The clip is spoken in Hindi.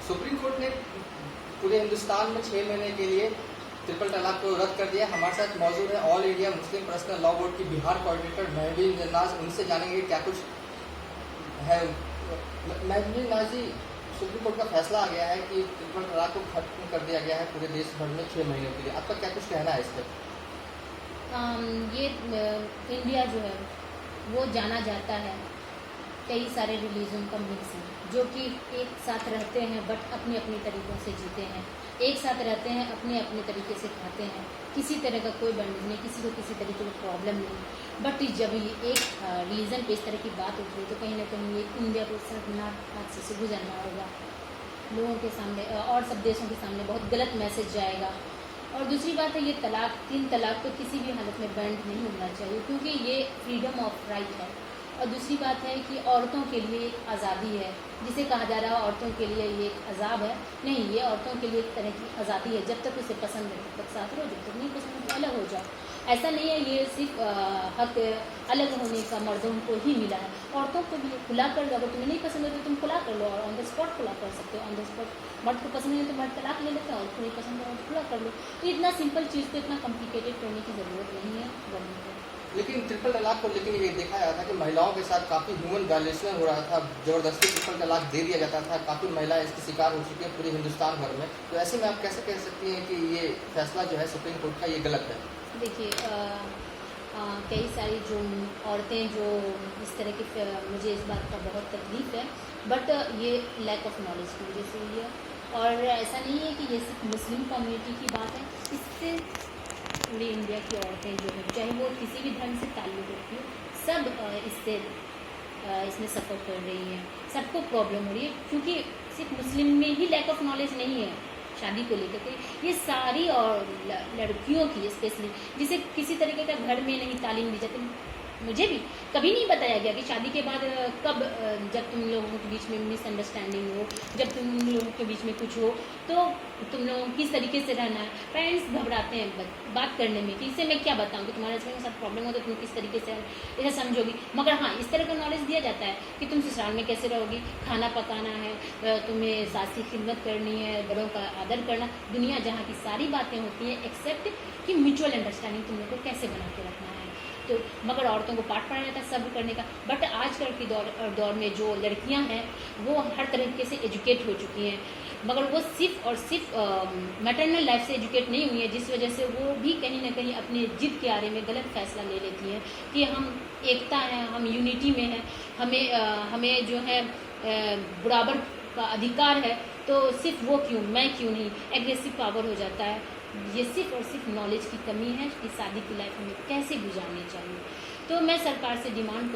सुप्रीम कोर्ट ने पूरे हिंदुस्तान में 6 महीने के लिए ट्रिपल तलाक को रद्द कर दिया। हमारे साथ मौजूद है all India Muslim personal law board की बिहार कोऑर्डिनेटर महबूब जन्नाज। उनसे जानेंगे क्या कुछ है। महबूब जन्नाज जी, सुप्रीम कोर्ट का फैसला आ गया है कि ट्रिपल तलाक को खत्म कर दिया गया है पूरे देश भर में 6 महीने के लिए। आपका क्या कुछ कहना है इस पर? ये इंडिया जो है वो जाना जाता है कई सारे रिलीजन का मिक्स है, जो कि एक साथ रहते हैं बट अपनी अपनी तरीक़ों से जीते हैं, एक साथ रहते हैं अपने अपने तरीके से खाते हैं, किसी तरह का कोई बंडिंग नहीं, किसी को किसी तरीके का प्रॉब्लम नहीं। बट जब ये एक रिलीजन पे इस तरह की बात उठ रही तो कहीं ना कहीं ये इंडिया को शर्मनाक हादसे से गुजरना होगा, लोगों के सामने और सब देशों के सामने बहुत गलत मैसेज जाएगा। और दूसरी बात है, ये तलाक 3 तलाक तो किसी भी हालत में बैंड नहीं होना चाहिए, क्योंकि ये फ्रीडम ऑफ राइट है। और दूसरी बात है कि औरतों के लिए एक आज़ादी है, जिसे कहा जा रहा है औरतों के लिए ये एक अजाब है। नहीं, ये औरतों के लिए एक तरह की आज़ादी है। जब तक उसे पसंद है तब तक साथ रहो, जब तक नहीं पसंद है तो अलग हो जाओ। ऐसा नहीं है ये सिर्फ हक अलग होने का मर्दों को ही मिला है, औरतों को भी खुला कर लो। अगर तुम्हें नहीं पसंद है तो तुम खुला कर लो, और ऑन द स्पॉट खुला कर सकते हो। ऑन द स्पॉट मर्द को पसंद है तो मर्द तलाक ले लेते हैं, और को नहीं पसंद है तो खुला कर लो। तो इतना सिंपल चीज़ को इतना कॉम्प्लिकेटेड करने की ज़रूरत नहीं है गवर्नमेंट को। लेकिन ट्रिपल तलाक को लेकर ये देखा गया था कि महिलाओं के साथ काफ़ी ह्यूमन वायलेशन हो रहा था, ज़बरदस्ती ट्रिपल तलाक दे दिया जाता था। काफ़ी महिलाएं इसकी शिकार हो चुकी हैं पूरे हिंदुस्तान भर में। तो ऐसे में आप कैसे कह सकती हैं कि ये फैसला जो है सुप्रीम कोर्ट का ये गलत है? देखिए, कई सारी जो औरतें जो इस तरह की, मुझे इस बात का बहुत तकलीफ़ है, बट ये लैक ऑफ नॉलेज की वजह से हुई है। और ऐसा नहीं है कि ये सिर्फ मुस्लिम कम्युनिटी की बात है, इससे पूरी इंडिया की औरतें जो है, चाहे वो किसी भी धर्म से ताल्लुक़ रखती हो, सब इसमें सफ़र कर रही हैं। सबको प्रॉब्लम हो रही है, क्योंकि सिर्फ मुस्लिम में ही लैक ऑफ नॉलेज नहीं है शादी को लेकर के। ये सारी और लड़कियों की स्पेशली, जिसे किसी तरीके का घर में नहीं तालीम दी जाती। मुझे भी कभी नहीं बताया गया कि शादी के बाद कब, जब तुम लोगों के बीच में मिसअंडरस्टैंडिंग हो, जब तुम लोगों के बीच में कुछ हो, तो तुम लोगों को किस तरीके से रहना है। पेरेंट्स घबराते हैं बात करने में कि इससे मैं क्या बताऊं कि तुम्हारे हस्बैंड के साथ प्रॉब्लम हो तो तुम किस तरीके से इसे समझोगी। मगर हाँ, इस तरह का नॉलेज दिया जाता है कि तुम ससुराल में कैसे रहोगी, खाना पकाना है, तुम्हें सास की खिदमत करनी है, बड़ों का आदर करना, दुनिया जहाँ की सारी बातें होती हैं, एक्सेप्ट कि म्यूचुअल अंडरस्टैंडिंग तुम लोग को कैसे बना के रखना है। तो मगर औरतों को पाठ पढ़ाया जाता है सब्र करने का। बट आजकल की दौर में जो लड़कियां हैं वो हर तरीके से एजुकेट हो चुकी हैं, मगर वो सिर्फ और सिर्फ मैटरनल लाइफ से एजुकेट नहीं हुई है, जिस वजह से वो भी कहीं ना कहीं अपने जिद के आरे में गलत फैसला ले लेती हैं कि हम एकता हैं, हम यूनिटी में हैं, हमें जो है बराबर का अधिकार है, तो सिर्फ वो क्यों, मैं क्यों नहीं। एग्रेसिव पावर हो जाता है। ये सिर्फ और सिर्फ नॉलेज की कमी है कि शादी की लाइफ हमें कैसे गुजारनी चाहिए। तो मैं सरकार से डिमांड